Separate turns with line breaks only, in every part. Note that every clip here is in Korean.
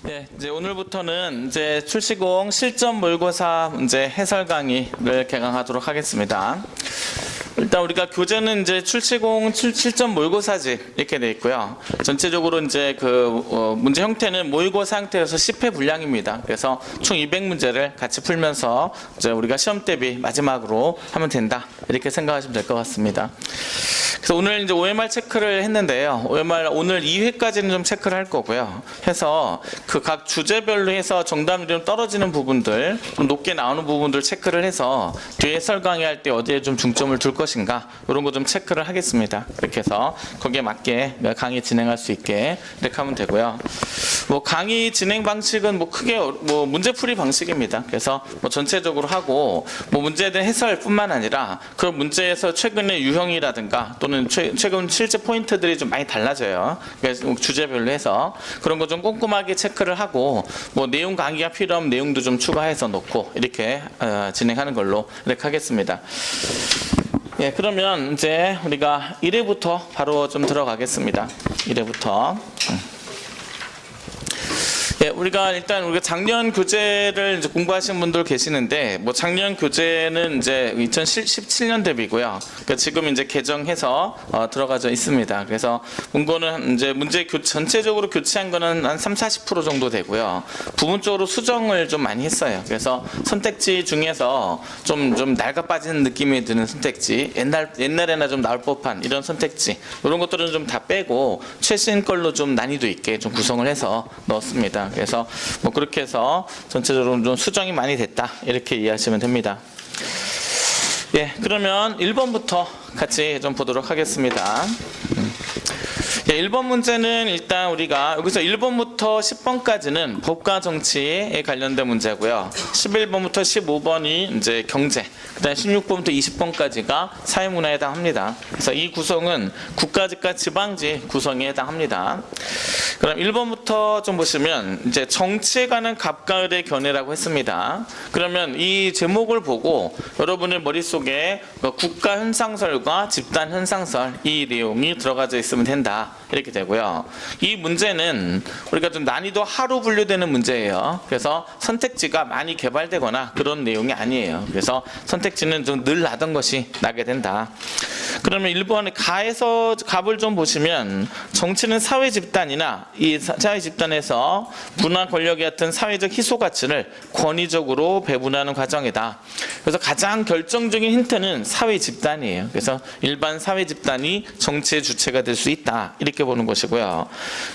네, 이제 오늘부터는 이제 출시공 실전 모의고사 문제 해설 강의를 개강하도록 하겠습니다. 일단 우리가 교재는 이제 출시공 실전 모의고사집 이렇게 돼 있고요. 전체적으로 이제 문제 형태는 모의고사 형태에서 10회 분량입니다. 그래서 총 200문제를 같이 풀면서 이제 우리가 시험 대비 마지막으로 하면 된다. 이렇게 생각하시면 될 것 같습니다. 그래서 오늘 이제 OMR 체크를 했는데요. OMR 오늘 2회까지는 좀 체크를 할 거고요. 해서 그 각 주제별로 해서 정답률이 좀 떨어지는 부분들, 좀 높게 나오는 부분들 체크를 해서 뒤에 해설 강의할 때 어디에 좀 중점을 둘 것인가 이런 거 좀 체크를 하겠습니다. 이렇게 해서 거기에 맞게 강의 진행할 수 있게 이렇게 하면 되고요. 뭐 강의 진행 방식은 뭐 크게 문제풀이 방식입니다. 그래서 뭐 전체적으로 하고 뭐 문제에 대한 해설뿐만 아니라 그 문제에서 최근의 유형이라든가 또는 최근 실제 포인트들이 좀 많이 달라져요. 그래서 주제별로 해서 그런 거 좀 꼼꼼하게 체크를 하고 뭐 내용 강의가 필요하면 내용도 좀 추가해서 놓고 이렇게 진행하는 걸로 이렇게 하겠습니다. 예, 그러면 이제 우리가 1회부터 바로 좀 들어가겠습니다. 1회부터. 예, 우리가 작년 교재를 이제 공부하신 분들 계시는데, 뭐 작년 교재는 이제 2017년 대비고요. 그러니까 지금 이제 개정해서 들어가져 있습니다. 그래서 문고는 이제 전체적으로 교체한 거는 한 30-40% 정도 되고요. 부분적으로 수정을 좀 많이 했어요. 그래서 선택지 중에서 좀 낡아 빠지는 느낌이 드는 선택지, 옛날에나 좀 나올 법한 이런 선택지, 이런 것들은 좀 다 빼고 최신 걸로 좀 난이도 있게 좀 구성을 해서 넣었습니다. 그래서 뭐 그렇게 해서 전체적으로 좀 수정이 많이 됐다 이렇게 이해하시면 됩니다. 예, 그러면 1번부터 같이 좀 보도록 하겠습니다. 예, 1번 문제는 일단 우리가 여기서 1번부터 10번까지는 법과 정치에 관련된 문제고요. 11번부터 15번이 이제 경제, 그다음 16번부터 20번까지가 사회문화에 해당합니다. 그래서 이 구성은 국가직과 지방직 구성에 해당합니다. 그럼 1번부터 좀 보시면 이제 정치에 관한 갑과 을의 견해라고 했습니다. 그러면 이 제목을 보고 여러분의 머릿속에 국가 현상설과 집단 현상설 이 내용이 들어가져 있으면 된다. 이렇게 되고요. 이 문제는 우리가 좀 난이도 하로 분류되는 문제예요. 그래서 선택지가 많이 개발되거나 그런 내용이 아니에요. 그래서 선택지는 좀 늘 나던 것이 나게 된다. 그러면 1번에 가에서 갑을 좀 보시면 정치는 사회 집단이나 이 사회 집단에서 문화 권력이 같은 사회적 희소 가치를 권위적으로 배분하는 과정이다. 그래서 가장 결정적인 힌트는 사회 집단이에요. 그래서 일반 사회 집단이 정치의 주체가 될 수 있다. 이렇게 보는 것이고요.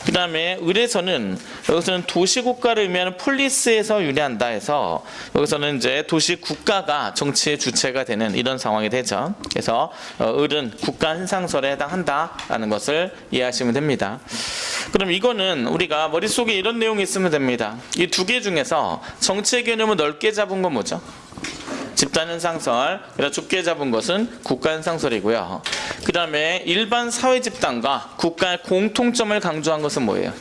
그 다음에 을에서는 여기서는 도시국가를 의미하는 폴리스에서 유래한다 해서 여기서는 이제 도시국가가 정치의 주체가 되는 이런 상황이 되죠. 그래서 을은 국가 현상설에 해당한다라는 것을 이해하시면 됩니다. 그럼 이거는 우리가 머릿속에 이런 내용이 있으면 됩니다. 이 두 개 중에서 정치의 개념을 넓게 잡은 건 뭐죠? 집단현상설, 그래서 좁게 잡은 것은 국가현상설이고요. 그 다음에 일반 사회집단과 국가의 공통점을 강조한 것은 뭐예요?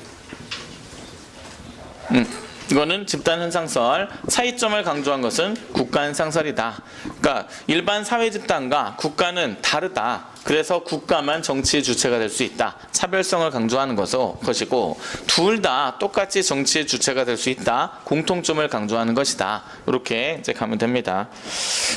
이거는 집단현상설, 차이점을 강조한 것은 국가현상설이다. 그러니까 일반 사회집단과 국가는 다르다. 그래서 국가만 정치의 주체가 될 수 있다. 차별성을 강조하는 것이고 둘 다 똑같이 정치의 주체가 될 수 있다. 공통점을 강조하는 것이다. 이렇게 이제 가면 됩니다.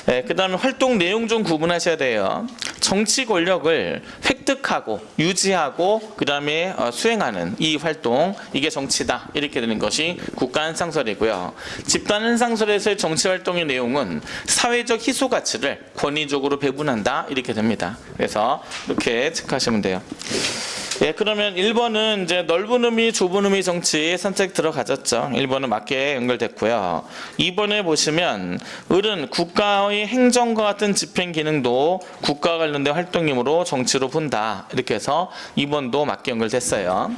네, 그 다음에 활동 내용 좀 구분하셔야 돼요. 정치 권력을 획득하고 유지하고 그 다음에 수행하는 이 활동, 이게 정치다. 이렇게 되는 것이 국가현상설이고요. 집단현상설에서의 정치활동의 내용은 사회적 희소 가치를 권위적으로 배분한다. 이렇게 됩니다. 그래서 이렇게 체크하시면 돼요. 예, 그러면 1번은 이제 넓은 의미, 좁은 의미 정치 선택 들어가졌죠. 1번은 맞게 연결됐고요. 2번에 보시면 을은 국가의 행정과 같은 집행 기능도 국가와 관련된 활동이므로 정치로 본다. 이렇게 해서 2번도 맞게 연결됐어요.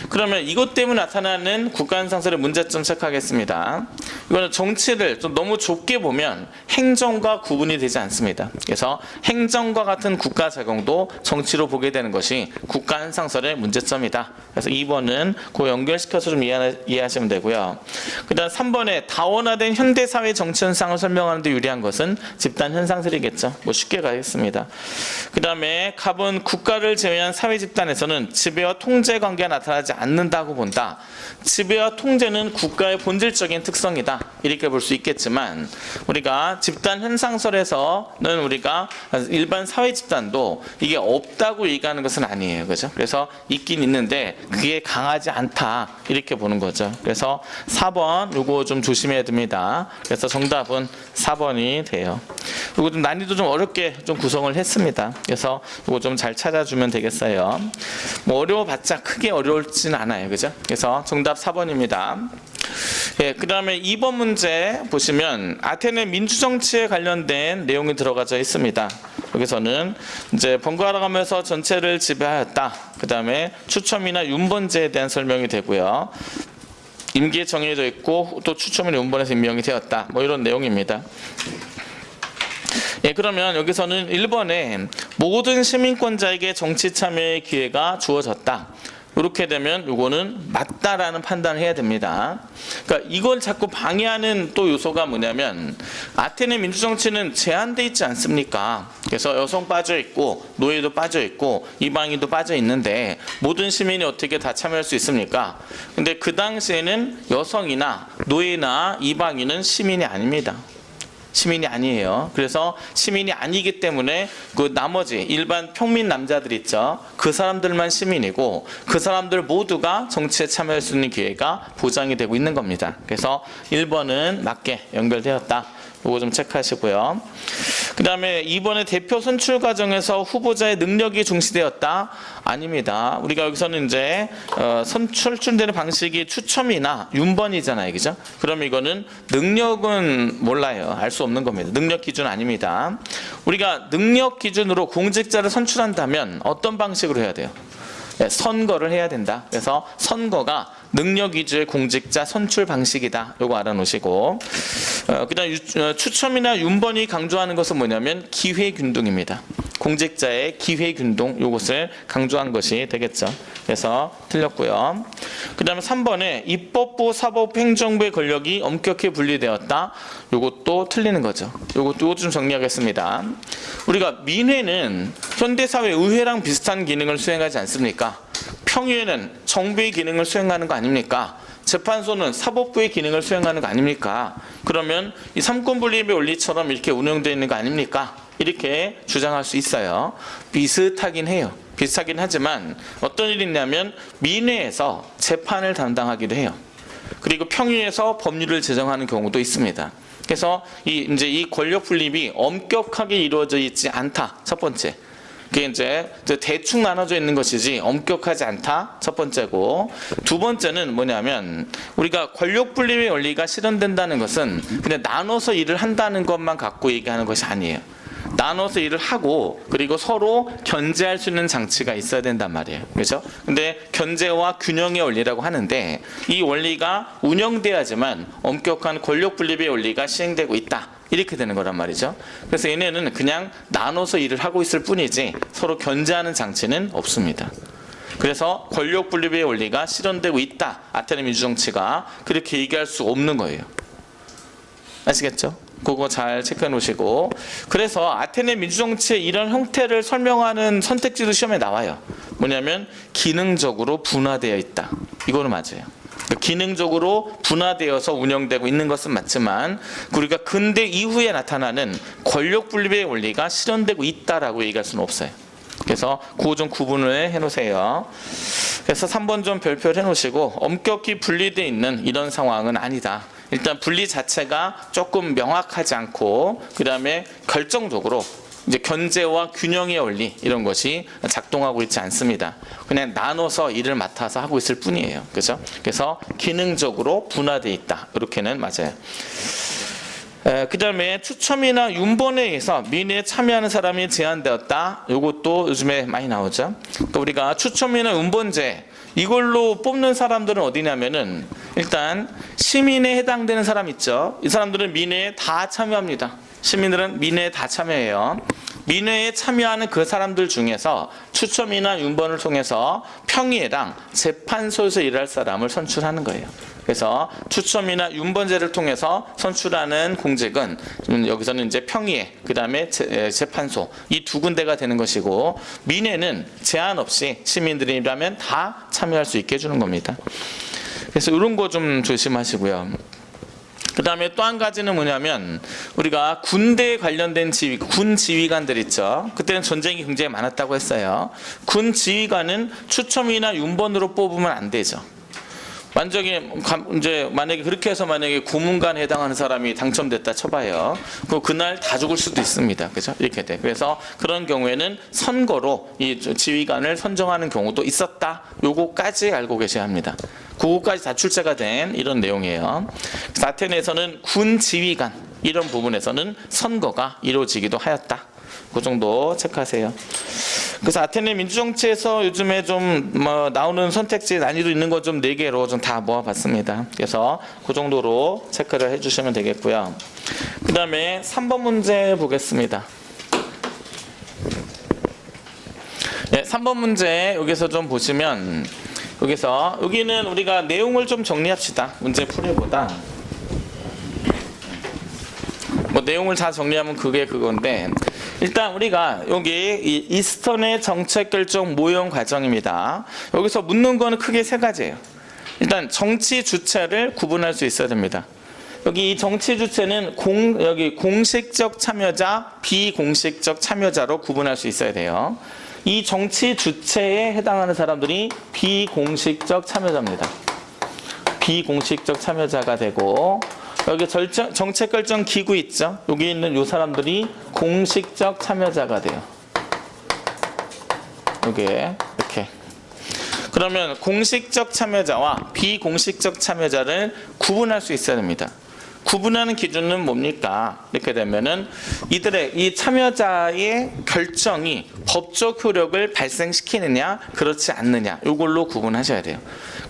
그러면 이것 때문에 나타나는 국가현상설의 문제점 체크하겠습니다. 이거는 정치를 좀 너무 좁게 보면 행정과 구분이 되지 않습니다. 그래서 행정과 같은 국가 작용도 정치로 보게 되는 것이 국가현상설 현상설의 문제점이다. 그래서 2번은 그 연결시켜서 좀 이해하시면 되고요. 그 다음 3번에 다원화된 현대사회 정치 현상을 설명하는 데 유리한 것은 집단 현상설이겠죠. 뭐 쉽게 가겠습니다. 그 다음에 갑은 국가를 제외한 사회 집단에서는 지배와 통제 관계가 나타나지 않는다고 본다. 지배와 통제는 국가의 본질적인 특성이다. 이렇게 볼 수 있겠지만 우리가 집단 현상설에서는 우리가 일반 사회 집단도 이게 없다고 얘기하는 것은 아니에요. 그죠? 그래서 있긴 있는데 그게 강하지 않다. 이렇게 보는 거죠. 그래서 4번 요거 좀 조심해야 됩니다. 그래서 정답은 4번이 돼요. 이거 좀 난이도 좀 어렵게 좀 구성을 했습니다. 그래서 이거 좀 잘 찾아주면 되겠어요. 뭐 어려워봤자 크게 어려울진 않아요. 그죠? 그래서 정답 4번입니다. 예, 그 다음에 2번 문제 보시면 아테네 민주정치에 관련된 내용이 들어가져 있습니다. 여기서는 이제 번갈아 가면서 전체를 지배하였다. 그 다음에 추첨이나 윤번제에 대한 설명이 되고요. 임기에 정해져 있고 또 추첨이나 윤번에서 임명이 되었다. 뭐 이런 내용입니다. 예, 그러면 여기서는 1번에 모든 시민권자에게 정치 참여의 기회가 주어졌다. 이렇게 되면 요거는 맞다라는 판단을 해야 됩니다. 그러니까 이걸 자꾸 방해하는 또 요소가 뭐냐면 아테네 민주정치는 제한돼 있지 않습니까? 그래서 여성 빠져 있고 노예도 빠져 있고 이방인도 빠져 있는데 모든 시민이 어떻게 다 참여할 수 있습니까? 근데 그 당시에는 여성이나 노예나 이방인은 시민이 아닙니다. 시민이 아니에요. 그래서 시민이 아니기 때문에 그 나머지 일반 평민 남자들 있죠. 그 사람들만 시민이고 그 사람들 모두가 정치에 참여할 수 있는 기회가 보장이 되고 있는 겁니다. 그래서 1번은 맞게 연결되었다. 이거 좀 체크하시고요. 그 다음에 2번에 대표 선출 과정에서 후보자의 능력이 중시되었다? 아닙니다. 우리가 여기서는 이제 선출되는 방식이 추첨이나 윤번이잖아요. 그죠? 그럼 이거는 능력은 몰라요. 알 수 없는 겁니다. 능력 기준 아닙니다. 우리가 능력 기준으로 공직자를 선출한다면 어떤 방식으로 해야 돼요? 네, 선거를 해야 된다. 그래서 선거가 능력 위주의 공직자 선출 방식이다. 요거 알아놓으시고 그다음 추첨이나 윤번이 강조하는 것은 뭐냐면 기회균등입니다. 공직자의 기회균등 요것을 강조한 것이 되겠죠. 그래서 틀렸고요. 그 다음에 3번에 입법부, 사법부, 행정부의 권력이 엄격히 분리되었다. 요것도 틀리는 거죠. 요것도 좀 정리하겠습니다. 우리가 민회는 현대사회 의회랑 비슷한 기능을 수행하지 않습니까? 평의회는 정부의 기능을 수행하는 거 아닙니까? 재판소는 사법부의 기능을 수행하는 거 아닙니까? 그러면 이 삼권분립의 원리처럼 이렇게 운영되어 있는 거 아닙니까? 이렇게 주장할 수 있어요. 비슷하긴 해요. 비슷하긴 하지만 어떤 일이 있냐면 민회에서 재판을 담당하기도 해요. 그리고 평의에서 법률을 제정하는 경우도 있습니다. 그래서 이제 이 권력 분립이 엄격하게 이루어져 있지 않다. 첫 번째. 그게 이제 대충 나눠져 있는 것이지 엄격하지 않다. 첫 번째고, 두 번째는 뭐냐면 우리가 권력 분립의 원리가 실현된다는 것은 그냥 나눠서 일을 한다는 것만 갖고 얘기하는 것이 아니에요. 나눠서 일을 하고 그리고 서로 견제할 수 있는 장치가 있어야 된단 말이에요. 그렇죠? 근데 견제와 균형의 원리라고 하는데 이 원리가 운영돼야지만 엄격한 권력 분립의 원리가 시행되고 있다. 이렇게 되는 거란 말이죠. 그래서 얘네는 그냥 나눠서 일을 하고 있을 뿐이지 서로 견제하는 장치는 없습니다. 그래서 권력 분립의 원리가 실현되고 있다. 아테네 민주정치가 그렇게 얘기할 수 없는 거예요. 아시겠죠? 그거 잘 체크해 놓으시고, 그래서 아테네 민주정치의 이런 형태를 설명하는 선택지도 시험에 나와요. 뭐냐면 기능적으로 분화되어 있다. 이거는 맞아요. 기능적으로 분화되어서 운영되고 있는 것은 맞지만 우리가 근대 이후에 나타나는 권력 분립의 원리가 실현되고 있다라고 얘기할 수는 없어요. 그래서 그거 좀 구분을 해놓으세요. 그래서 3번 좀 별표를 해놓으시고, 엄격히 분리되어 있는 이런 상황은 아니다. 일단 분리 자체가 조금 명확하지 않고 그 다음에 결정적으로 이제 견제와 균형의 원리 이런 것이 작동하고 있지 않습니다. 그냥 나눠서 일을 맡아서 하고 있을 뿐이에요. 그죠? 그래서 기능적으로 분화되어 있다. 이렇게는 맞아요. 그 다음에 추첨이나 윤번에 의해서 민의에 참여하는 사람이 제한되었다. 이것도 요즘에 많이 나오죠. 그러니까 우리가 추첨이나 윤번제 이걸로 뽑는 사람들은 어디냐면은 일단 시민에 해당되는 사람 있죠. 이 사람들은 민의에 다 참여합니다. 시민들은 민의에 다 참여해요. 민회에 참여하는 그 사람들 중에서 추첨이나 윤번을 통해서 평의회랑 재판소에서 일할 사람을 선출하는 거예요. 그래서 추첨이나 윤번제를 통해서 선출하는 공직은 여기서는 이제 평의회, 그 다음에 재판소 이 두 군데가 되는 것이고, 민회는 제한 없이 시민들이라면 다 참여할 수 있게 해주는 겁니다. 그래서 이런 거 좀 조심하시고요. 그 다음에 또 한 가지는 뭐냐면, 우리가 군대에 관련된 지휘, 군 지휘관들 있죠. 그때는 전쟁이 굉장히 많았다고 했어요. 군 지휘관은 추첨이나 윤번으로 뽑으면 안 되죠. 만약에 그렇게 해서 만약에 고문관에 해당하는 사람이 당첨됐다 쳐봐요. 그날 다 죽을 수도 있습니다. 그죠? 이렇게 돼. 그래서 그런 경우에는 선거로 이 지휘관을 선정하는 경우도 있었다. 요거까지 알고 계셔야 합니다. 그거까지 다 출제가 된 이런 내용이에요. 아테네에서는 군 지휘관 이런 부분에서는 선거가 이루어지기도 하였다. 그 정도 체크하세요. 그래서 아테네 민주정치에서 요즘에 좀 나오는 선택지 난이도 있는 거 좀 4개로 좀 다 모아봤습니다. 그래서 그 정도로 체크를 해주시면 되겠고요. 그 다음에 3번 문제 보겠습니다. 네, 3번 문제 여기서 좀 보시면, 여기는 우리가 내용을 좀 정리합시다. 문제 풀이보다. 내용을 다 정리하면 그게 그건데, 일단 우리가 여기 이 이스턴의 정책 결정 모형 과정입니다. 여기서 묻는 거는 크게 3가지예요. 일단 정치 주체를 구분할 수 있어야 됩니다. 여기 이 정치 주체는 여기 공식적 참여자, 비공식적 참여자로 구분할 수 있어야 돼요. 이 정치 주체에 해당하는 사람들이 비공식적 참여자입니다. 비공식적 참여자가 되고, 여기 정책 결정 기구 있죠? 여기 있는 이 사람들이 공식적 참여자가 돼요. 이게 이렇게. 그러면 공식적 참여자와 비공식적 참여자를 구분할 수 있어야 됩니다. 구분하는 기준은 뭡니까? 이렇게 되면은 이 참여자의 결정이 법적 효력을 발생시키느냐, 그렇지 않느냐, 이걸로 구분하셔야 돼요.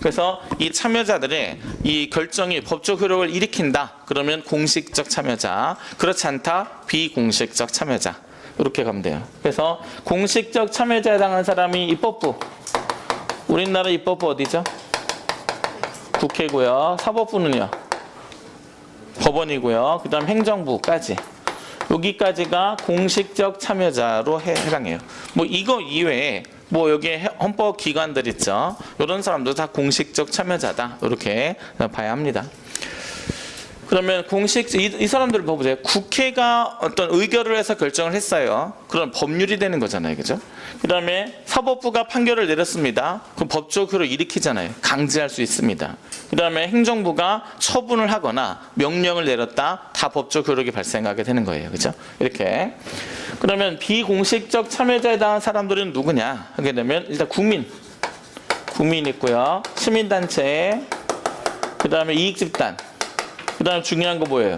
그래서 이 참여자들의 이 결정이 법적 효력을 일으킨다. 그러면 공식적 참여자, 그렇지 않다. 비공식적 참여자. 이렇게 가면 돼요. 그래서 공식적 참여자에 해당하는 사람이 입법부. 우리나라 입법부 어디죠? 국회고요. 사법부는요? 법원이고요. 그 다음 행정부까지. 여기까지가 공식적 참여자로 해당해요. 이거 이외에 여기 헌법 기관들 있죠. 이런 사람도 다 공식적 참여자다. 이렇게 봐야 합니다. 그러면 이 사람들을 봐보세요. 국회가 어떤 의결을 해서 결정을 했어요. 그럼 법률이 되는 거잖아요. 그죠? 그 다음에 사법부가 판결을 내렸습니다. 그럼 법적 효력을 일으키잖아요. 강제할 수 있습니다. 그 다음에 행정부가 처분을 하거나 명령을 내렸다. 다 법적 효력이 발생하게 되는 거예요. 그죠? 이렇게. 그러면 비공식적 참여자에 해당하는 사람들은 누구냐? 하게 되면 일단 국민 있고요. 시민단체, 그 다음에 이익집단, 그 다음에 중요한 거 뭐예요?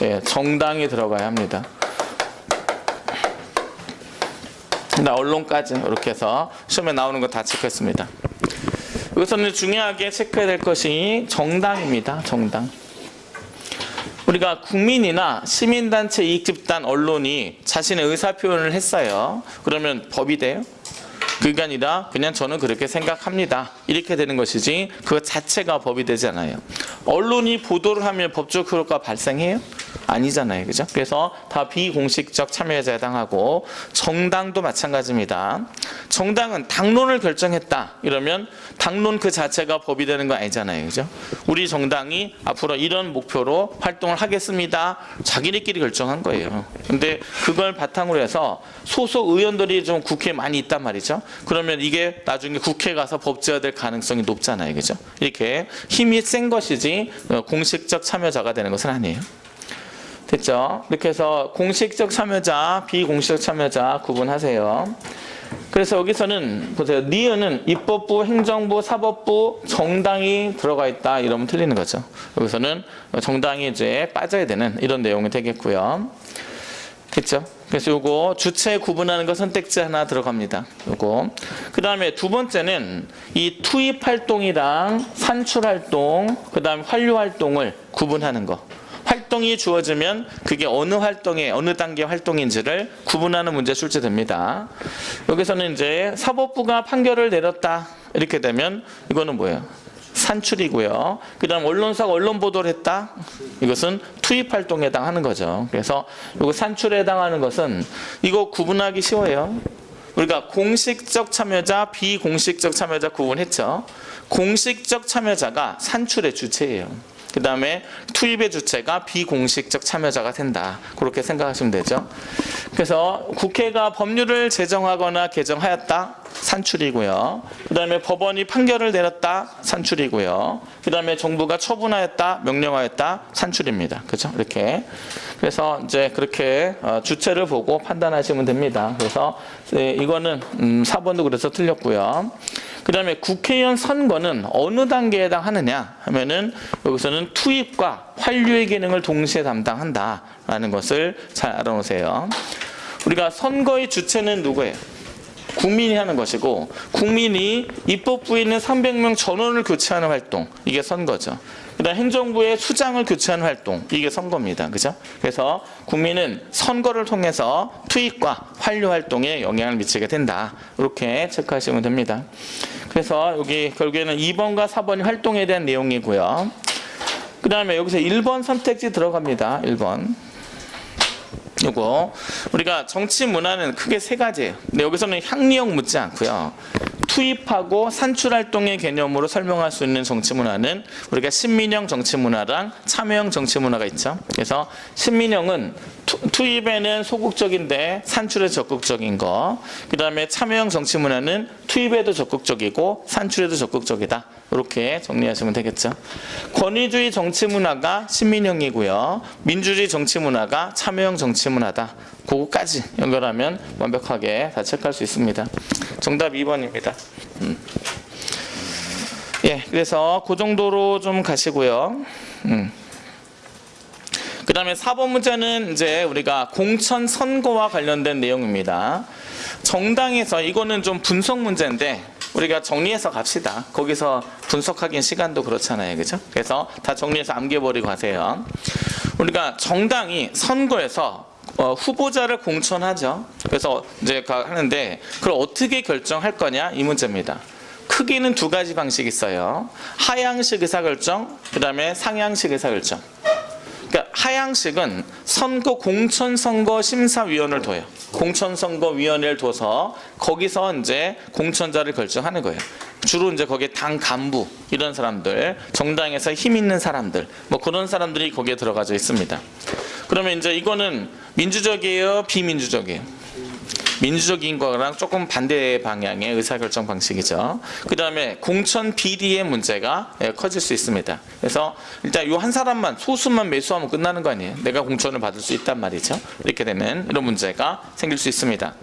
예, 정당이 들어가야 합니다. 언론까지 이렇게 해서 시험에 나오는 거 다 체크했습니다. 여기서는 중요하게 체크해야 될 것이 정당입니다. 정당. 우리가 국민이나 시민단체, 이익집단, 언론이 자신의 의사표현을 했어요. 그러면 법이 돼요? 그게 아니라 그냥 저는 그렇게 생각합니다. 이렇게 되는 것이지 그것 자체가 법이 되지 않아요. 언론이 보도를 하면 법적 효력가 발생해요? 아니잖아요. 그죠? 그래서 다 비공식적 참여자에 해당하고, 정당도 마찬가지입니다. 정당은 당론을 결정했다. 이러면 당론 그 자체가 법이 되는 거 아니잖아요. 그죠? 우리 정당이 앞으로 이런 목표로 활동을 하겠습니다. 자기네끼리 결정한 거예요. 근데 그걸 바탕으로 해서 소속 의원들이 좀 국회에 많이 있단 말이죠. 그러면 이게 나중에 국회에 가서 법제화될 가능성이 높잖아요. 그죠? 이렇게 힘이 센 것이지 공식적 참여자가 되는 것은 아니에요. 됐죠? 이렇게 해서 공식적 참여자, 비공식적 참여자 구분하세요. 그래서 여기서는 보세요. 니은은 입법부, 행정부, 사법부, 정당이 들어가 있다. 이러면 틀리는 거죠. 여기서는 정당이 이제 빠져야 되는 이런 내용이 되겠고요. 됐죠? 그래서 요거 주체 구분하는 거 선택지 하나 들어갑니다. 요거. 그 다음에 두 번째는 이 투입 활동이랑 산출 활동, 그 다음에 환류 활동을 구분하는 거. 활동이 주어지면 그게 어느 활동의 어느 단계 활동인지를 구분하는 문제 출제됩니다. 여기서는 이제 사법부가 판결을 내렸다 이렇게 되면 이거는 뭐예요? 산출이고요. 그 다음 언론사가 언론 보도를 했다. 이것은 투입 활동에 해당하는 거죠. 그래서 이거 산출에 해당하는 것은 이거 구분하기 쉬워요. 우리가 공식적 참여자, 비공식적 참여자 구분했죠. 공식적 참여자가 산출의 주체예요. 그 다음에 투입의 주체가 비공식적 참여자가 된다. 그렇게 생각하시면 되죠. 그래서 국회가 법률을 제정하거나 개정하였다. 산출이고요. 그 다음에 법원이 판결을 내렸다. 산출이고요. 그 다음에 정부가 처분하였다. 명령하였다. 산출입니다. 그죠? 이렇게. 그래서 이제 그렇게 주체를 보고 판단하시면 됩니다. 그래서 이거는 4번도 그래서 틀렸고요. 그 다음에 국회의원 선거는 어느 단계에 해당하느냐 하면은 여기서는 투입과 환류의 기능을 동시에 담당한다라는 것을 잘 알아놓으세요. 우리가 선거의 주체는 누구예요? 국민이 하는 것이고 국민이 입법부에 있는 300명 전원을 교체하는 활동 이게 선거죠. 그다음 행정부의 수장을 교체하는 활동 이게 선거입니다. 그죠? 그래서 국민은 선거를 통해서 투입과 환류 활동에 영향을 미치게 된다. 이렇게 체크하시면 됩니다. 그래서 여기 결국에는 2번과 4번이 활동에 대한 내용이고요. 그 다음에 여기서 1번 선택지 들어갑니다. 1번. 요거 우리가 정치 문화는 크게 세 가지예요. 근데 여기서는 향리형 묻지 않고요. 투입하고 산출활동의 개념으로 설명할 수 있는 정치 문화는 우리가 신민형 정치 문화랑 참여형 정치 문화가 있죠. 그래서 신민형은 투입에는 소극적인데 산출에 적극적인 거. 그 다음에 참여형 정치 문화는 투입에도 적극적이고 산출에도 적극적이다. 이렇게 정리하시면 되겠죠. 권위주의 정치 문화가 신민형이고요. 민주주의 정치 문화가 참여형 정치 문화다. 그거까지 연결하면 완벽하게 다 체크할 수 있습니다. 정답 2번입니다. 예, 그래서 그 정도로 좀 가시고요. 그 다음에 4번 문제는 이제 우리가 공천 선거와 관련된 내용입니다. 정당에서 이거는 좀 분석 문제인데 우리가 정리해서 갑시다. 거기서 분석하기엔 시간도 그렇잖아요. 그죠? 그래서 다 정리해서 암기해버리고 가세요. 우리가 정당이 선거에서 후보자를 공천하죠. 그래서 이제 하는데 그걸 어떻게 결정할 거냐 이 문제입니다. 크게는 두 가지 방식이 있어요. 하향식 의사결정, 그 다음에 상향식 의사결정. 그러니까 하향식은 공천선거심사위원회를 둬요. 공천선거위원회를 둬서 거기서 이제 공천자를 결정하는 거예요. 주로 이제 거기에 당 간부 이런 사람들, 정당에서 힘 있는 사람들, 뭐 그런 사람들이 거기에 들어가져 있습니다. 그러면 이제 이거는 민주적이에요, 비민주적이에요? 민주적인 거랑 조금 반대 방향의 의사결정 방식이죠. 그 다음에 공천 비리의 문제가 커질 수 있습니다. 그래서 일단 이 한 사람만 소수만 매수하면 끝나는 거 아니에요. 내가 공천을 받을 수 있단 말이죠. 이렇게 되면 이런 문제가 생길 수 있습니다.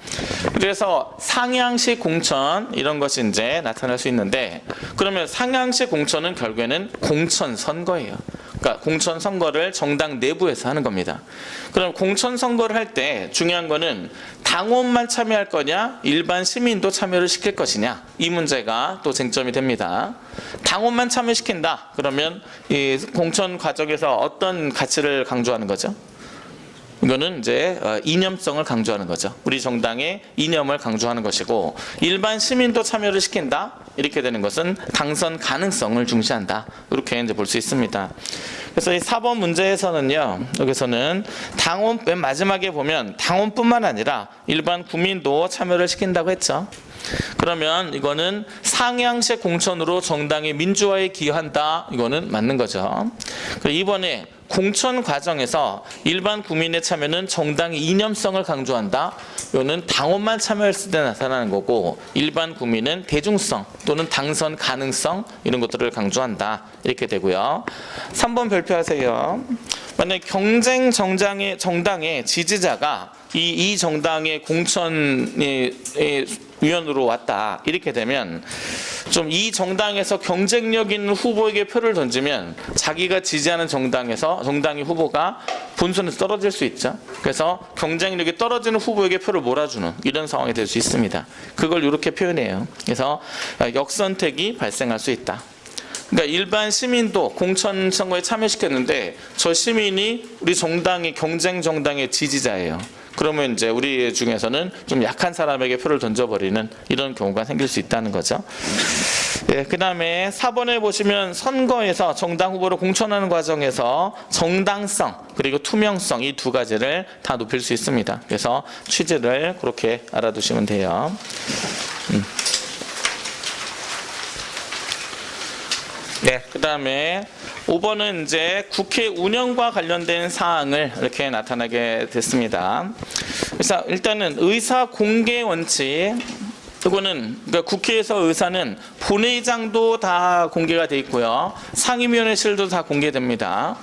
그래서 상향식 공천 이런 것이 이제 나타날 수 있는데 그러면 상향식 공천은 결국에는 공천 선거예요. 그러니까 공천 선거를 정당 내부에서 하는 겁니다. 그럼 공천 선거를 할 때 중요한 거는 당원만 참여할 거냐, 일반 시민도 참여를 시킬 것이냐 이 문제가 또 쟁점이 됩니다. 당원만 참여시킨다. 그러면 이 공천 과정에서 어떤 가치를 강조하는 거죠? 이거는 이제 이념성을 강조하는 거죠. 우리 정당의 이념을 강조하는 것이고 일반 시민도 참여를 시킨다. 이렇게 되는 것은 당선 가능성을 중시한다. 이렇게 이제 볼 수 있습니다. 그래서 이 4번 문제에서는요. 여기서는 당원 맨 마지막에 보면 당원뿐만 아니라 일반 국민도 참여를 시킨다고 했죠. 그러면 이거는 상향식 공천으로 정당의 민주화에 기여한다. 이거는 맞는 거죠. 이번에 공천 과정에서 일반 국민의 참여는 정당의 이념성을 강조한다. 이거는 당원만 참여했을 때 나타나는 거고 일반 국민은 대중성 또는 당선 가능성 이런 것들을 강조한다. 이렇게 되고요. 3번 발표하세요. 만약 경쟁 정당의 지지자가 이 정당의 공천의 위원으로 왔다. 이렇게 되면 좀 이 정당에서 경쟁력 있는 후보에게 표를 던지면 자기가 지지하는 정당의 후보가 본선에서 떨어질 수 있죠. 그래서 경쟁력이 떨어지는 후보에게 표를 몰아주는 이런 상황이 될 수 있습니다. 그걸 이렇게 표현해요. 그래서 역선택이 발생할 수 있다. 그러니까 일반 시민도 공천 선거에 참여시켰는데 저 시민이 우리 정당의 경쟁 정당의 지지자예요. 그러면 이제 우리 중에서는 좀 약한 사람에게 표를 던져버리는 이런 경우가 생길 수 있다는 거죠. 예, 그 다음에 4번에 보시면 선거에서 정당 후보를 공천하는 과정에서 정당성 그리고 투명성 이 두 가지를 다 높일 수 있습니다. 그래서 취지를 그렇게 알아두시면 돼요. 네, 그 다음에 5번은 이제 국회 운영과 관련된 사항을 이렇게 나타나게 됐습니다. 그래서 일단은 의사 공개 원칙, 이거는 그러니까 국회에서 의사는 본회의장도 다 공개가 돼 있고요. 상임위원회실도 다 공개됩니다.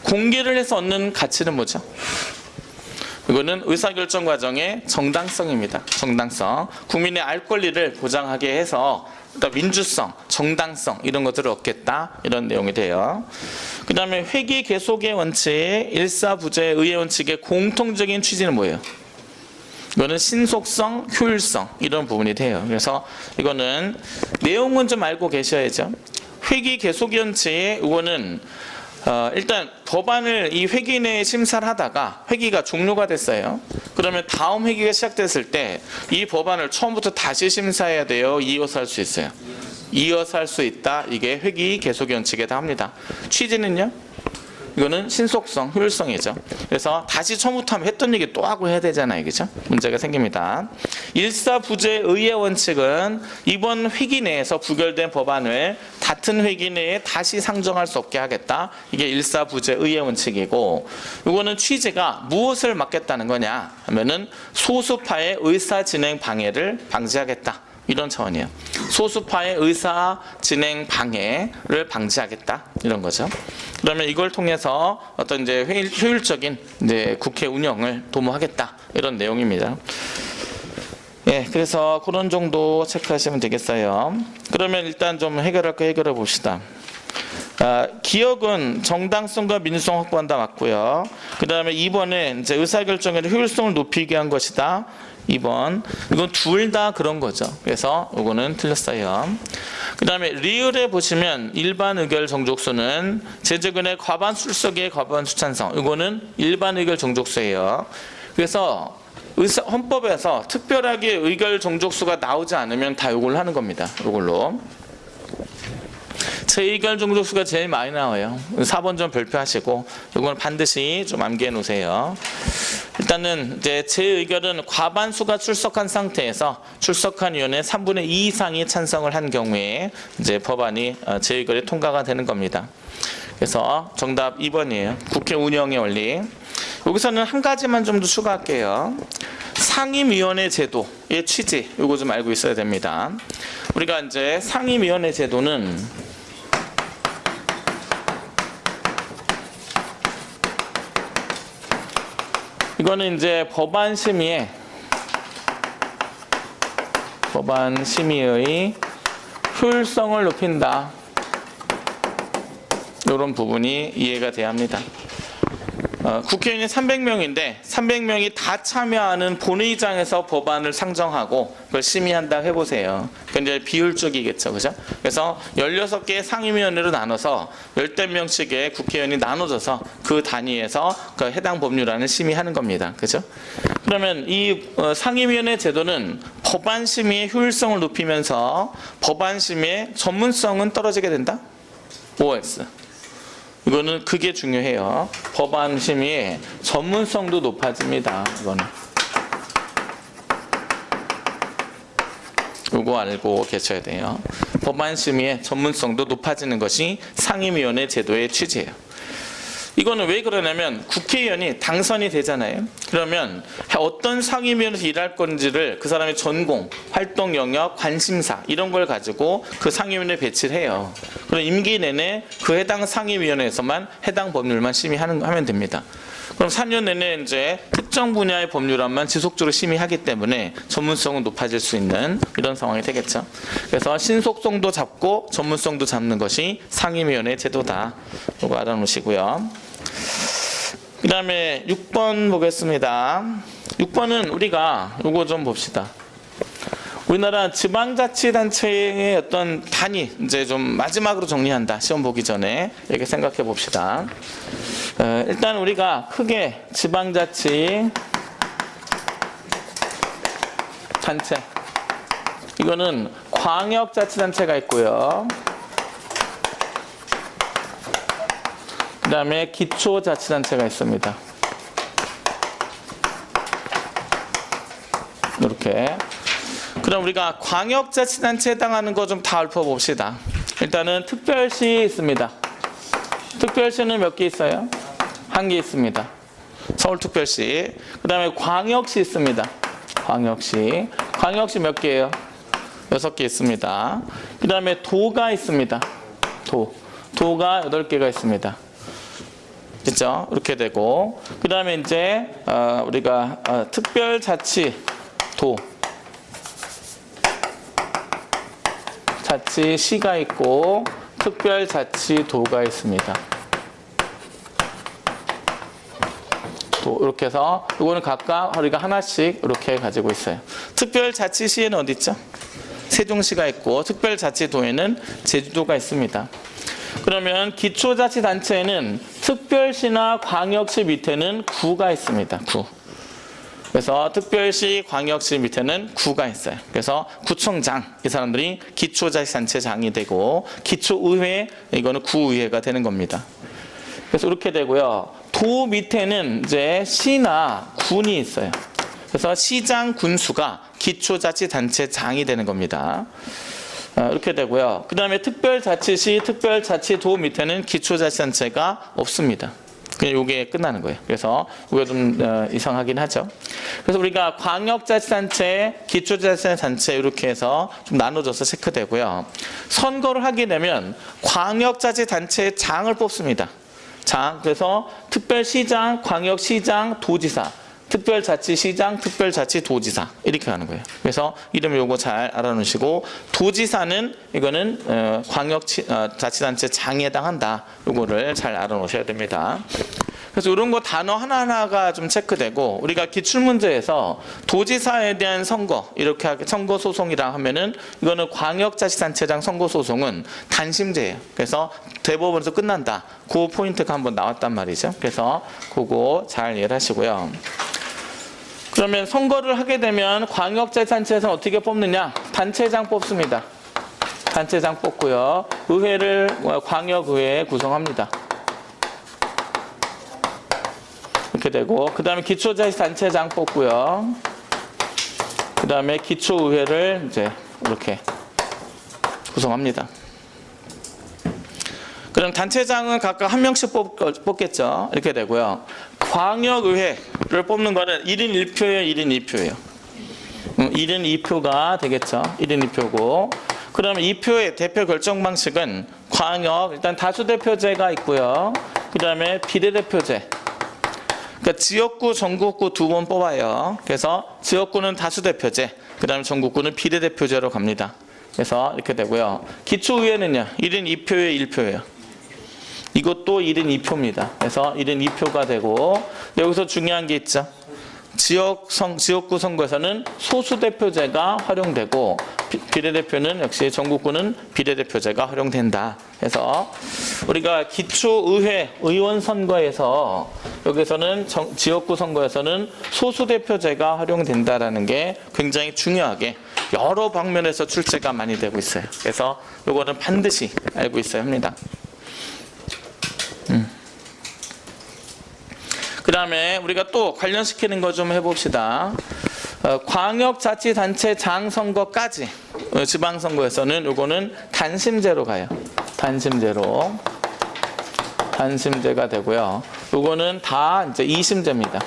공개를 해서 얻는 가치는 뭐죠? 이거는 의사결정 과정의 정당성입니다. 정당성. 국민의 알 권리를 보장하게 해서 민주성, 정당성 이런 것들을 얻겠다 이런 내용이 돼요. 그 다음에 회기 계속의 원칙, 일사부재 의회 원칙의 공통적인 취지는 뭐예요? 이거는 신속성, 효율성 이런 부분이 돼요. 그래서 이거는 내용은 좀 알고 계셔야죠. 회기 계속 원칙 이거는 일단 법안을 이 회기 내에 심사를 하다가 회기가 종료가 됐어요. 그러면 다음 회기가 시작됐을 때 이 법안을 처음부터 다시 심사해야 돼요? 이어서 할 수 있어요? 이어서 할 수 있다. 이게 회기 계속 원칙에다 합니다. 취지는요? 이거는 신속성, 효율성이죠. 그래서 다시 처음부터 하면 했던 얘기 또 하고 해야 되잖아요. 그죠? 문제가 생깁니다. 일사부재 의회 원칙은 이번 회기 내에서 부결된 법안을 같은 회기 내에 다시 상정할 수 없게 하겠다. 이게 일사부재 의회 원칙이고, 이거는 취지가 무엇을 막겠다는 거냐 하면은 소수파의 의사 진행 방해를 방지하겠다. 이런 차원이에요. 소수파의 의사 진행 방해를 방지하겠다 이런 거죠. 그러면 이걸 통해서 어떤 이제 효율적인 이제 국회 운영을 도모하겠다 이런 내용입니다. 예, 그래서 그런 정도 체크하시면 되겠어요. 그러면 일단 좀 해결할 거 해결해 봅시다. 기억은 정당성과 민주성 확보한다 맞고요. 그 다음에 2번에 이제 의사결정의 효율성을 높이게 한 것이다. 2번. 이건 둘 다 그런 거죠. 그래서 이거는 틀렸어요. 그 다음에 리을에 보시면 일반 의결 정족수는 제재근의 과반 출석의 과반 수찬성. 이거는 일반 의결 정족수예요. 그래서 헌법에서 특별하게 의결 정족수가 나오지 않으면 다 이걸로 하는 겁니다. 이걸로. 제2결 정족수가 제일 많이 나와요. 4번 좀 별표하시고 이건 반드시 좀 암기해 놓으세요. 일단은 이제 제2결은 과반수가 출석한 상태에서 출석한 위원회 3분의 2 이상이 찬성을 한 경우에 이제 법안이 제2결이 통과가 되는 겁니다. 그래서 정답 2번이에요. 국회 운영의 원리. 여기서는 한 가지만 좀 더 추가할게요. 상임위원회 제도의 취지, 이거 좀 알고 있어야 됩니다. 우리가 이제 상임위원회 제도는 이거는 이제 법안 심의의 효율성을 높인다. 이런 부분이 이해가 돼야 합니다. 국회의원이 300명인데 300명이 다 참여하는 본회의장에서 법안을 상정하고 그걸 심의한다 해보세요. 그건 이제 비효율적이겠죠. 그죠? 그래서 16개의 상임위원회로 나눠서 10명씩의 국회의원이 나눠져서 그 단위에서 그 해당 법률안을 심의하는 겁니다. 그죠? 그러면 이 상임위원회 제도는 법안 심의의 효율성을 높이면서 법안 심의의 전문성은 떨어지게 된다? OX. 이거는 그게 중요해요. 법안 심의의 전문성도 높아집니다. 이거는. 이거 알고 계셔야 돼요. 법안 심의의 전문성도 높아지는 것이 상임위원회 제도의 취지예요. 이거는 왜 그러냐면 국회의원이 당선이 되잖아요. 그러면 어떤 상임위원회에서 일할 건지를 그 사람의 전공, 활동 영역, 관심사 이런 걸 가지고 그 상임위원회에 배치를 해요. 그럼 임기 내내 그 해당 상임위원회에서만 해당 법률만 심의하면 됩니다. 그럼 4년 내내 이제 특정 분야의 법률안만 지속적으로 심의하기 때문에 전문성은 높아질 수 있는 이런 상황이 되겠죠. 그래서 신속성도 잡고 전문성도 잡는 것이 상임위원회 제도다. 이거 알아놓으시고요. 그 다음에 6번 보겠습니다. 6번은 우리가 이거 좀 봅시다. 우리나라 지방자치단체의 어떤 단위 이제 좀 마지막으로 정리한다. 시험 보기 전에 이렇게 생각해 봅시다. 일단 우리가 크게 지방자치 단체, 이거는 광역자치단체가 있고요. 그 다음에 기초자치단체가 있습니다. 이렇게. 그럼 우리가 광역자치단체에 해당하는 거 좀 다 읊어봅시다. 일단은 특별시 있습니다. 특별시는 몇 개 있어요? 한 개 있습니다. 서울특별시. 그 다음에 광역시 있습니다. 광역시. 광역시 몇 개예요? 6개 있습니다. 그 다음에 도가 있습니다. 도가 8개가 있습니다. 됐죠? 이렇게 되고, 그 다음에 이제 우리가 특별자치도, 자치시가 있고 특별자치도가 있습니다. 이렇게 해서 이거는 각각 우리가 하나씩 이렇게 가지고 있어요. 특별자치시에는 어디 있죠? 세종시가 있고 특별자치도에는 제주도가 있습니다. 그러면 기초자치단체에는 특별시나 광역시 밑에는 구가 있습니다. 구. 그래서 특별시, 광역시 밑에는 구가 있어요. 그래서 구청장, 이 사람들이 기초자치단체장이 되고 기초의회, 이거는 구의회가 되는 겁니다. 그래서 이렇게 되고요. 도 밑에는 이제 시나 군이 있어요. 그래서 시장, 군수가 기초자치단체장이 되는 겁니다. 이렇게 되고요. 그 다음에 특별자치시, 특별자치도 밑에는 기초자치단체가 없습니다. 그냥 요게 끝나는 거예요. 그래서 이거 좀 이상하긴 하죠. 그래서 우리가 광역자치단체, 기초자치단체 이렇게 해서 좀 나눠져서 체크되고요. 선거를 하게 되면 광역자치단체의 장을 뽑습니다. 장. 그래서 특별시장, 광역시장, 도지사, 특별자치시장, 특별자치도지사 이렇게 하는 거예요. 그래서 이름 요거 잘 알아놓으시고, 도지사는 이거는 광역자치단체 장에 해당한다. 요거를 잘 알아놓으셔야 됩니다. 그래서 이런 거 단어 하나하나가 좀 체크되고, 우리가 기출문제에서 도지사에 대한 선거, 이렇게 하게 선거소송이라 하면은 이거는 광역자치단체장 선거소송은 단심제예요. 그래서 대법원에서 끝난다. 그 포인트가 한번 나왔단 말이죠. 그래서 그거 잘 이해를 하시고요. 그러면 선거를 하게 되면 광역자치단체에서는 어떻게 뽑느냐? 단체장 뽑습니다. 단체장 뽑고요. 의회를 광역의회 구성합니다. 이렇게 되고, 그 다음에 기초자치단체장 뽑고요. 그 다음에 기초의회를 이제 이렇게 구성합니다. 그럼 단체장은 각각 한 명씩 뽑겠죠. 이렇게 되고요. 광역의회를 뽑는 거는 1인 1표예요, 1인 2표예요. 1인 2표가 되겠죠. 1인 2표고. 그러면 2표의 대표 결정 방식은 광역, 일단 다수대표제가 있고요. 그 다음에 비례대표제. 그러니까 지역구, 전국구 두 번 뽑아요. 그래서 지역구는 다수대표제, 그 다음에 전국구는 비례대표제로 갑니다. 그래서 이렇게 되고요. 기초의회는요, 1인 2표에 1표예요. 이것도 1인 2표입니다. 그래서 1인 2표가 되고, 여기서 중요한 게 있죠. 지역구 선거에서는 소수대표제가 활용되고, 비례대표는 역시 전국구는 비례대표제가 활용된다. 해서 우리가 기초의회 의원 선거에서 여기서는 지역구 선거에서는 소수대표제가 활용된다라는 게 굉장히 중요하게 여러 방면에서 출제가 많이 되고 있어요. 그래서 이거는 반드시 알고 있어야 합니다. 그 다음에 우리가 또 관련시키는 거 좀 해봅시다. 광역자치단체장 선거까지 지방선거에서는 요거는 단심제로 가요. 단심제가 되고요. 요거는 다 이제 2심제입니다.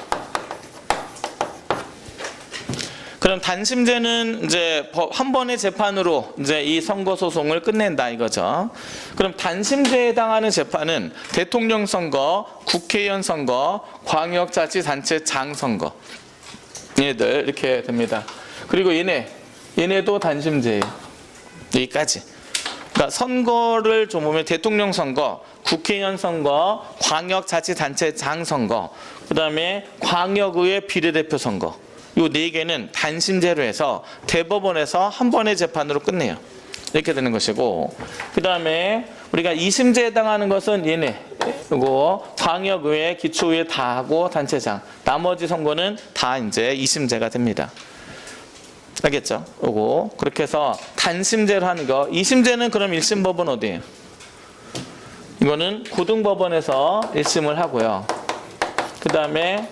그럼 단심제는 이제 한 번의 재판으로 이제 이 선거 소송을 끝낸다 이거죠. 그럼 단심제에 해당하는 재판은 대통령 선거, 국회의원 선거, 광역자치단체장 선거. 얘들 이렇게 됩니다. 그리고 얘네도 단심제예요. 여기까지. 그러니까 선거를 좀 보면 대통령 선거, 국회의원 선거, 광역자치단체장 선거, 그 다음에 광역의회 비례대표 선거. 요 4개는 단심제로 해서 대법원에서 한 번의 재판으로 끝내요. 이렇게 되는 것이고, 그 다음에 우리가 2심제에 해당하는 것은 얘네, 요거 광역의회, 기초의회 다 하고 단체장, 나머지 선거는 다 이제 2심제가 됩니다. 알겠죠? 요거 그렇게 해서 단심제로 하는 거. 2심제는 그럼 1심 법원 어디예요? 이거는 고등법원에서 1심을 하고요. 그 다음에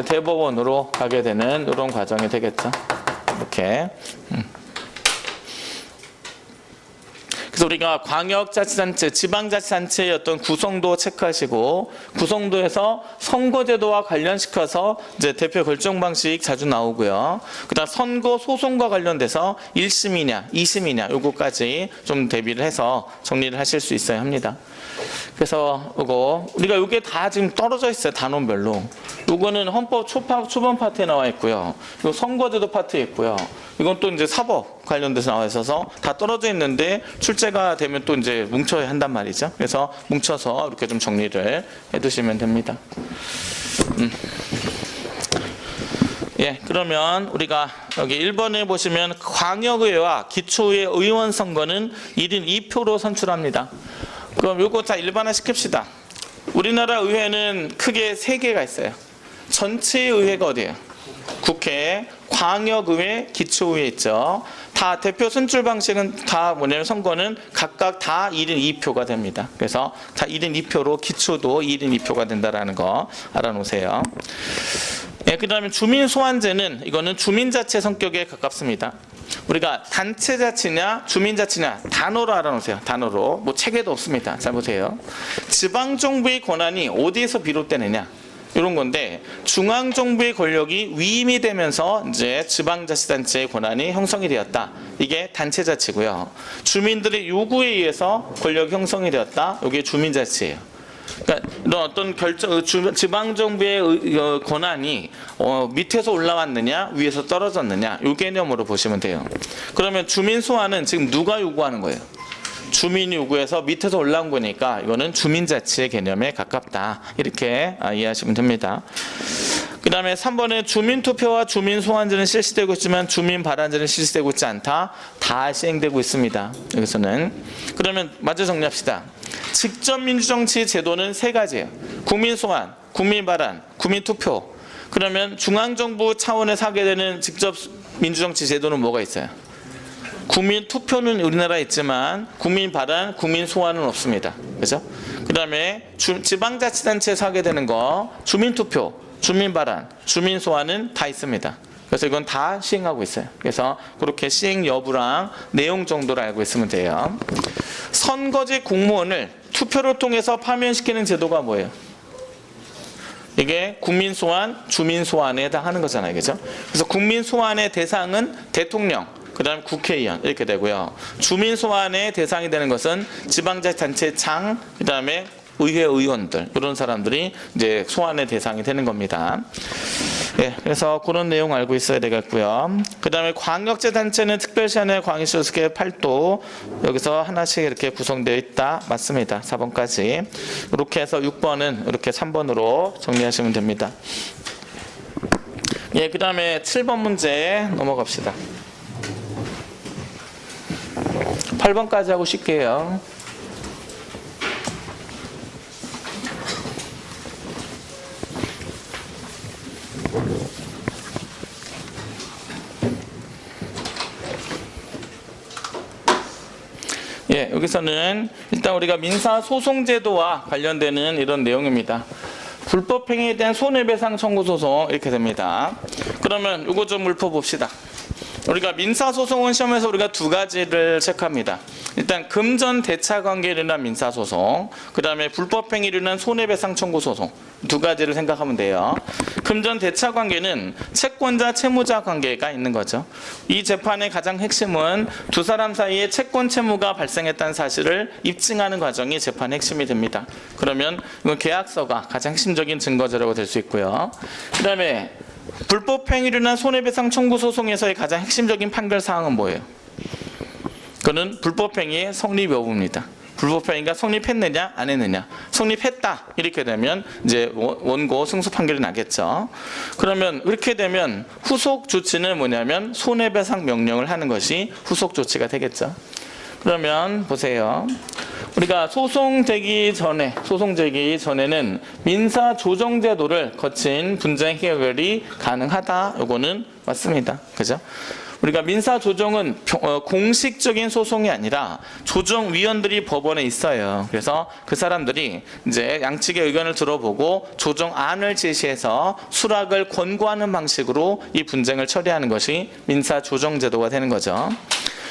대법원으로 가게 되는 이런 과정이 되겠죠. 이렇게. 그래서 우리가 광역자치단체, 지방자치단체의 어떤 구성도 체크하시고, 구성도에서 선거제도와 관련시켜서 이제 대표 결정 방식 자주 나오고요. 그다음 선거 소송과 관련돼서 1심이냐, 2심이냐 요거까지 좀 대비를 해서 정리를 하실 수 있어야 합니다. 그래서 이거 우리가 이게 다 지금 떨어져 있어요. 단원별로. 이거는 헌법 초반 파트에 나와 있고요. 이거 선거제도 파트에 있고요. 이건 또 이제 사법 관련돼서 나와 있어서 다 떨어져 있는데 출제가 되면 또 이제 뭉쳐야 한단 말이죠. 그래서 뭉쳐서 이렇게 좀 정리를 해두시면 됩니다. 예, 그러면 우리가 여기 1번에 보시면 광역의회와 기초의회 의원 선거는 1인 2표로 선출합니다. 그럼 이거 다 일반화 시킵시다. 우리나라 의회는 크게 3개가 있어요. 전체 의회가 어디예요? 국회, 광역의회, 기초의회 있죠. 다 대표 선출 방식은 다 뭐냐면 선거는 각각 다 1인 2표가 됩니다. 그래서 다 1인 2표로 기초도 1인 2표가 된다라는 거 알아놓으세요. 예, 그 다음에 주민소환제는 이거는 주민자치 성격에 가깝습니다. 우리가 단체자치냐 주민자치냐 단어로 알아놓으세요. 단어로. 뭐 책에도 없습니다. 잘 보세요. 지방정부의 권한이 어디에서 비롯되느냐 이런 건데, 중앙정부의 권력이 위임이 되면서 이제 지방자치단체의 권한이 형성이 되었다. 이게 단체자치고요. 주민들의 요구에 의해서 권력이 형성이 되었다. 이게 주민자치예요. 그러니까 이런 어떤 지방정부의 권한이 밑에서 올라왔느냐 위에서 떨어졌느냐 이 개념으로 보시면 돼요. 그러면 주민소환은 지금 누가 요구하는 거예요? 주민이 요구해서 밑에서 올라온 거니까 이거는 주민자치의 개념에 가깝다. 이렇게 이해하시면 됩니다. 그 다음에 3번에 주민투표와 주민소환제는 실시되고 있지만 주민발안제는 실시되고 있지 않다. 다 시행되고 있습니다. 여기서는. 그러면 마저 정리합시다. 직접민주정치 제도는 3가지예요. 국민소환, 국민발안, 국민투표. 그러면 중앙정부 차원에서 하게 되는 직접민주정치 제도는 뭐가 있어요? 국민투표는 우리나라에 있지만 국민발안, 국민소환은 없습니다. 그죠? 그 다음에 지방자치단체에서 하게 되는 거 주민투표, 주민발안, 주민소환은 다 있습니다. 그래서 이건 다 시행하고 있어요. 그래서 그렇게 시행 여부랑 내용 정도를 알고 있으면 돼요. 선거제 공무원을 투표를 통해서 파면시키는 제도가 뭐예요? 이게 국민소환, 주민소환에 해당하는 거잖아요. 그죠? 그래서 국민소환의 대상은 대통령, 그 다음에 국회의원 이렇게 되고요. 주민소환의 대상이 되는 것은 지방자치단체장, 그 다음에 의회 의원들 이런 사람들이 이제 소환의 대상이 되는 겁니다. 예, 그래서 그런 내용 알고 있어야 되겠고요. 그 다음에 광역재단체는 특별시안의 광역시도의회 8도 여기서 하나씩 이렇게 구성되어 있다. 맞습니다. 4번까지. 이렇게 해서 6번은 이렇게 3번으로 정리하시면 됩니다. 예, 그 다음에 7번 문제 넘어갑시다. 8번까지 하고 쉴게요. 예, 여기서는 일단 우리가 민사소송제도와 관련되는 이런 내용입니다. 불법행위에 대한 손해배상 청구 소송 이렇게 됩니다. 그러면 이거 좀 읊어봅시다. 우리가 민사소송은 시험에서 우리가 2가지를 체크합니다. 일단 금전 대차 관계를 위한 민사소송, 그 다음에 불법행위를 위한 손해배상 청구 소송 2가지를 생각하면 돼요. 금전 대차 관계는 채권자 채무자 관계가 있는 거죠. 이 재판의 가장 핵심은 두 사람 사이에 채권 채무가 발생했다는 사실을 입증하는 과정이 재판의 핵심이 됩니다. 그러면 이건 계약서가 가장 핵심적인 증거자료가 될 수 있고요. 그 다음에 불법행위로 인한 손해배상 청구 소송에서의 가장 핵심적인 판결 사항은 뭐예요? 그는 불법행위의 성립 여부입니다. 불법행위가 성립했느냐 안 했느냐. 성립했다 이렇게 되면 이제 원고 승소 판결이 나겠죠. 그러면 이렇게 되면 후속 조치는 뭐냐면 손해배상 명령을 하는 것이 후속 조치가 되겠죠. 그러면 보세요. 우리가 소송 제기 전에는 민사 조정 제도를 거친 분쟁 해결이 가능하다. 요거는 맞습니다. 그죠? 우리가 민사 조정은 공식적인 소송이 아니라 조정위원들이 법원에 있어요. 그래서 그 사람들이 이제 양측의 의견을 들어보고 조정안을 제시해서 수락을 권고하는 방식으로 이 분쟁을 처리하는 것이 민사 조정 제도가 되는 거죠.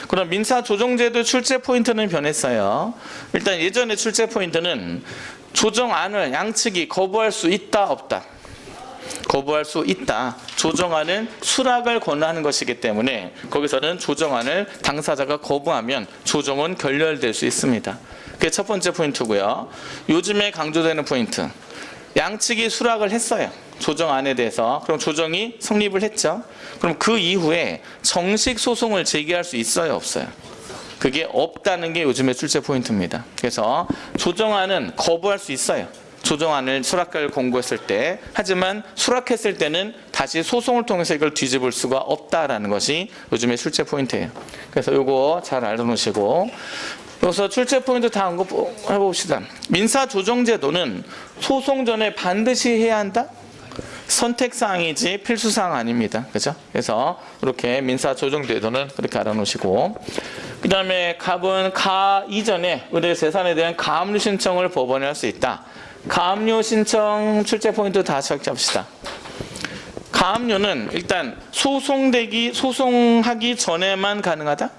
그럼 민사 조정제도 출제 포인트는 변했어요. 일단 예전의 출제 포인트는 조정안을 양측이 거부할 수 있다 없다. 거부할 수 있다. 조정안은 수락을 권하는 것이기 때문에 거기서는 조정안을 당사자가 거부하면 조정은 결렬될 수 있습니다. 그게 첫 번째 포인트고요. 요즘에 강조되는 포인트. 양측이 수락을 했어요. 조정안에 대해서. 그럼 조정이 성립을 했죠. 그럼 그 이후에 정식 소송을 제기할 수 있어요 없어요? 그게 없다는 게 요즘의 출제 포인트입니다. 그래서 조정안은 거부할 수 있어요. 조정안을 수락을 권고했을 때. 하지만 수락했을 때는 다시 소송을 통해서 이걸 뒤집을 수가 없다라는 것이 요즘의 출제 포인트예요. 그래서 요거 잘 알아놓으시고, 여기서 출제 포인트 다 언급해봅시다. 민사조정제도는 소송 전에 반드시 해야 한다? 선택사항이지 필수사항 아닙니다. 그죠? 그래서 이렇게 민사조정제도는 그렇게 알아놓으시고, 그 다음에 갑은 가 이전에 의뢰 재산에 대한 가압류 신청을 법원에 할 수 있다. 가압류 신청 출제 포인트 다 적합시다. 가압류는 일단 소송하기 전에만 가능하다?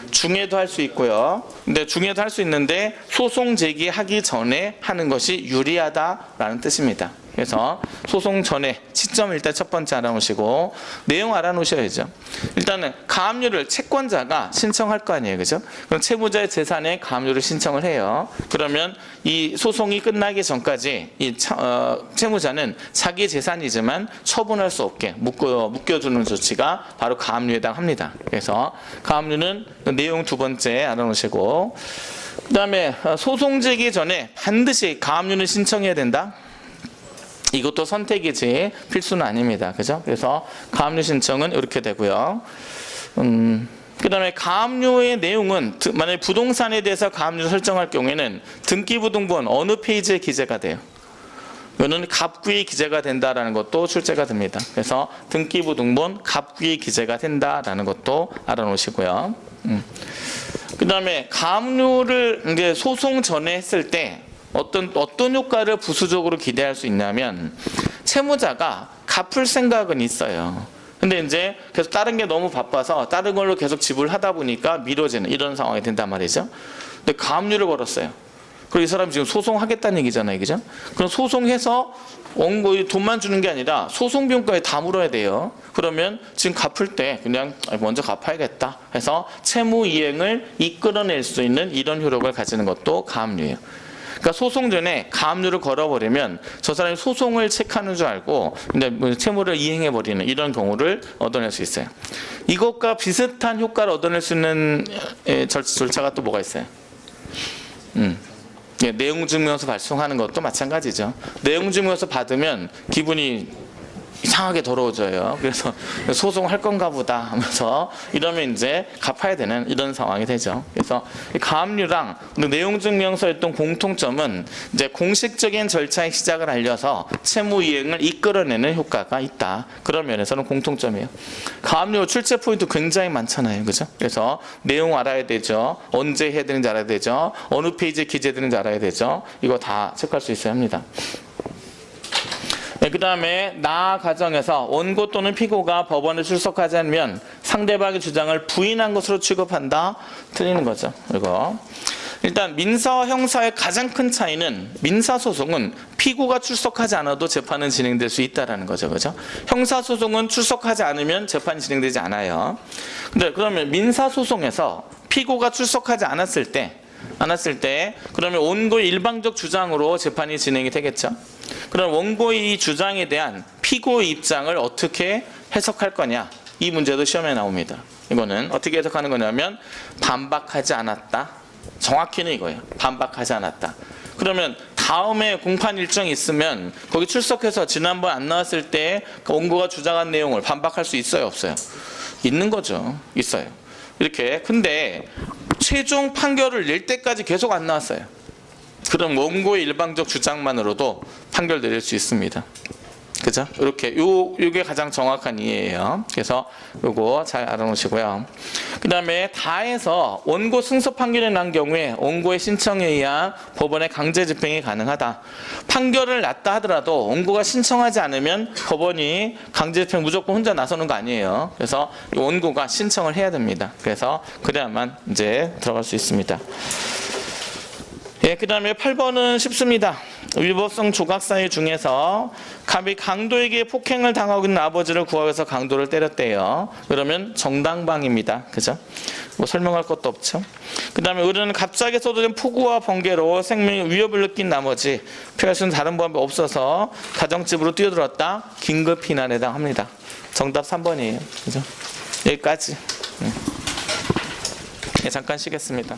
중에도 할 수 있고요. 근데 중에도 할 수 있는데 소송 제기하기 전에 하는 것이 유리하다라는 뜻입니다. 그래서 소송 전에 시점 일단 첫 번째 알아놓으시고 내용 알아놓으셔야죠. 일단은 가압류를 채권자가 신청할 거 아니에요, 그죠? 그럼 채무자의 재산에 가압류를 신청을 해요. 그러면 이 소송이 끝나기 전까지 이 채무자는 자기 재산이지만 처분할 수 없게 묶여주는 조치가 바로 가압류에 해당합니다. 그래서 가압류는 내용 두 번째 알아놓으시고, 그 다음에 소송 제기 전에 반드시 가압류는 신청해야 된다. 이것도 선택이지 필수는 아닙니다. 그죠? 그래서 가압류 신청은 이렇게 되고요. 그 다음에 가압류의 내용은 만약에 부동산에 대해서 가압류를 설정할 경우에는 등기부등본 어느 페이지에 기재가 돼요? 이거는 갑구에 기재가 된다라는 것도 출제가 됩니다. 그래서 등기부등본 갑구에 기재가 된다라는 것도 알아놓으시고요. 그 다음에 가압류를 이제 소송 전에 했을 때 어떤 효과를 부수적으로 기대할 수 있냐면, 채무자가 갚을 생각은 있어요. 근데 이제 계속 다른 게 너무 바빠서 다른 걸로 계속 지불하다 보니까 미뤄지는 이런 상황이 된단 말이죠. 근데 가압류를 걸었어요. 그리고 이 사람이 지금 소송하겠다는 얘기잖아요, 그죠? 그럼 소송해서 돈만 주는 게 아니라 소송 비용까지 다 물어야 돼요. 그러면 지금 갚을 때 그냥 먼저 갚아야겠다 해서 채무 이행을 이끌어낼 수 있는 이런 효력을 가지는 것도 가압류예요. 그러니까 소송 전에 가압류를 걸어버리면 저 사람이 소송을 체크하는 줄 알고 근데 채무를 이행해버리는 이런 경우를 얻어낼 수 있어요. 이것과 비슷한 효과를 얻어낼 수 있는 절차가 또 뭐가 있어요? 내용증명서 발송하는 것도 마찬가지죠. 내용증명서 받으면 기분이 이상하게 더러워져요. 그래서 소송할 건가 보다 하면서 이러면 이제 갚아야 되는 이런 상황이 되죠. 그래서 가압류랑 내용증명서의 어떤 공통점은 이제 공식적인 절차의 시작을 알려서 채무 이행을 이끌어내는 효과가 있다. 그런 면에서는 공통점이에요. 가압류 출제 포인트 굉장히 많잖아요, 그죠? 그래서 내용 알아야 되죠. 언제 해야 되는지 알아야 되죠. 어느 페이지에 기재되는지 알아야 되죠. 이거 다 체크할 수 있어야 합니다. 그 다음에 나 가정에서 원고 또는 피고가 법원에 출석하지 않으면 상대방의 주장을 부인한 것으로 취급한다. 틀리는 거죠. 이거. 일단 민사와 형사의 가장 큰 차이는 민사소송은 피고가 출석하지 않아도 재판은 진행될 수 있다는 거죠. 그죠? 형사소송은 출석하지 않으면 재판이 진행되지 않아요. 근데 그러면 민사소송에서 피고가 출석하지 않았을 때 그러면 원고의 일방적 주장으로 재판이 진행이 되겠죠. 그럼 원고의 이 주장에 대한 피고의 입장을 어떻게 해석할 거냐, 이 문제도 시험에 나옵니다. 이거는 어떻게 해석하는 거냐면 반박하지 않았다, 정확히는 이거예요. 반박하지 않았다. 그러면 다음에 공판 일정이 있으면 거기 출석해서 지난번 안 나왔을 때 그 원고가 주장한 내용을 반박할 수 있어요, 없어요? 있는 거죠. 있어요. 이렇게. 근데 최종 판결을 낼 때까지 계속 안 나왔어요. 그럼 원고의 일방적 주장만으로도 판결 내릴 수 있습니다. 그죠? 이렇게 요게 가장 정확한 이해예요. 그래서 요거 잘 알아놓으시고요. 그다음에 다해서 원고 승소 판결이 난 경우에 원고의 신청에 의한 법원의 강제 집행이 가능하다. 판결을 났다 하더라도 원고가 신청하지 않으면 법원이 강제 집행 무조건 혼자 나서는 거 아니에요. 그래서 원고가 신청을 해야 됩니다. 그래서 그래야만 이제 들어갈 수 있습니다. 예, 그 다음에 8번은 쉽습니다. 위법성 조각 사유 중에서 갑이 강도에게 폭행을 당하고 있는 아버지를 구하여서 강도를 때렸대요. 그러면 정당방위입니다. 그죠? 뭐 설명할 것도 없죠. 그 다음에 의뢰는 갑자기 쏟아진 폭우와 번개로 생명의 위협을 느낀 나머지 피할 수 있는 다른 방법이 없어서 가정집으로 뛰어들었다. 긴급 피난에 해당합니다. 정답 3번이에요. 그죠? 여기까지. 예, 잠깐 쉬겠습니다.